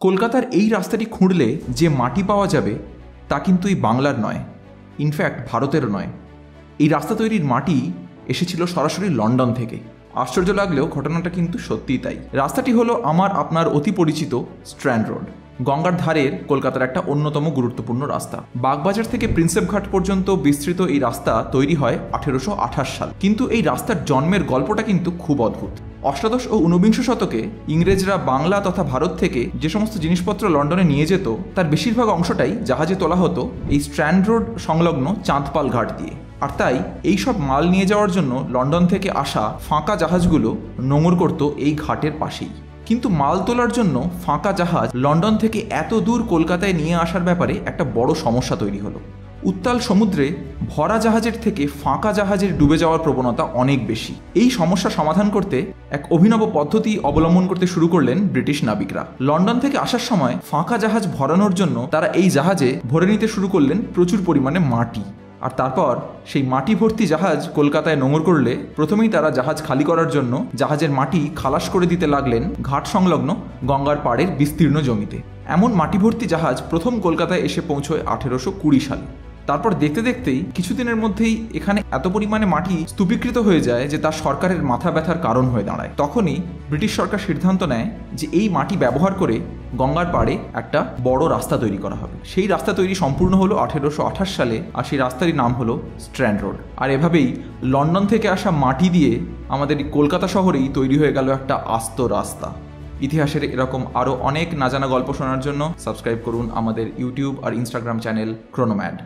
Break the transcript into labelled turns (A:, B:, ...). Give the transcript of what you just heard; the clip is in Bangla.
A: কলকাতার এই রাস্তাটি খুঁড়লে যে মাটি পাওয়া যাবে তা কিন্তু এই বাংলার নয়, ইনফ্যাক্ট ভারতেরও নয়। এই রাস্তা তৈরির মাটি এসেছিল সরাসরি লন্ডন থেকে। আশ্চর্য লাগলেও ঘটনাটা কিন্তু সত্যিই তাই। রাস্তাটি হলো আমার আপনার অতি পরিচিত স্ট্র্যান্ড রোড, গঙ্গার ধারের কলকাতার একটা অন্যতম গুরুত্বপূর্ণ রাস্তা। বাগবাজার থেকে প্রিন্সেপ ঘাট পর্যন্ত বিস্তৃত এই রাস্তা তৈরি হয় 1828 সাল। কিন্তু এই রাস্তার জন্মের গল্পটা কিন্তু খুব অদ্ভুত। অষ্টাদশ ও ঊনবিংশ শতকে ইংরেজরা বাংলা তথা ভারত থেকে যে সমস্ত জিনিসপত্র লন্ডনে নিয়ে যেত তার বেশিরভাগ অংশটাই জাহাজে তোলা হতো এই স্ট্র্যান্ড রোড সংলগ্ন চাঁদপাল ঘাট দিয়ে। আর তাই এই সব মাল নিয়ে যাওয়ার জন্য লন্ডন থেকে আসা ফাঁকা জাহাজগুলো নোঙর করত এই ঘাটের পাশেই। কিন্তু মাল তোলার জন্য ফাঁকা জাহাজ লন্ডন থেকে এত দূর কলকাতায় নিয়ে আসার ব্যাপারে একটা বড় সমস্যা তৈরি হলো। উত্তাল সমুদ্রে ভরা জাহাজের থেকে ফাঁকা জাহাজের ডুবে যাওয়ার প্রবণতা অনেক বেশি। এই সমস্যা সমাধান করতে এক অভিনব পদ্ধতি অবলম্বন করতে শুরু করলেন ব্রিটিশ নাবিকরা। লন্ডন থেকে আসার সময় ফাঁকা জাহাজ ভরানোর জন্য তারা এই জাহাজে ভরে নিতে শুরু করলেন প্রচুর পরিমাণে মাটি। আর তারপর সেই মাটি ভর্তি জাহাজ কলকাতায় নোঙর করলে প্রথমেই তারা জাহাজ খালি করার জন্য জাহাজের মাটি খালাস করে দিতে লাগলেন ঘাট সংলগ্ন গঙ্গার পাড়ের বিস্তীর্ণ জমিতে। এমন মাটি ভর্তি জাহাজ প্রথম কলকাতায় এসে পৌঁছয় 1820 সালে। তারপর দেখতে দেখতেই কিছুদিনের মধ্যেই এখানে এত পরিমাণে মাটি স্তূপীকৃত হয়ে যায় যে তা সরকারের মাথা ব্যথার কারণ হয়ে দাঁড়ায়। তখনই ব্রিটিশ সরকার সিদ্ধান্ত নেয় যে এই মাটি ব্যবহার করে গঙ্গার পাড়ে একটা বড় রাস্তা তৈরি করা হবে। সেই রাস্তা তৈরি সম্পূর্ণ হলো 1828 সালে, আর সেই রাস্তারই নাম হলো স্ট্র্যান্ড রোড। আর এভাবেই লন্ডন থেকে আসা মাটি দিয়ে আমাদের কলকাতা শহরেই তৈরি হয়ে গেল একটা আস্ত রাস্তা। ইতিহাসের এরকম আরও অনেক না জানা গল্প শোনার জন্য সাবস্ক্রাইব করুন আমাদের ইউটিউব আর ইনস্টাগ্রাম চ্যানেল ক্রোনোম্যাড।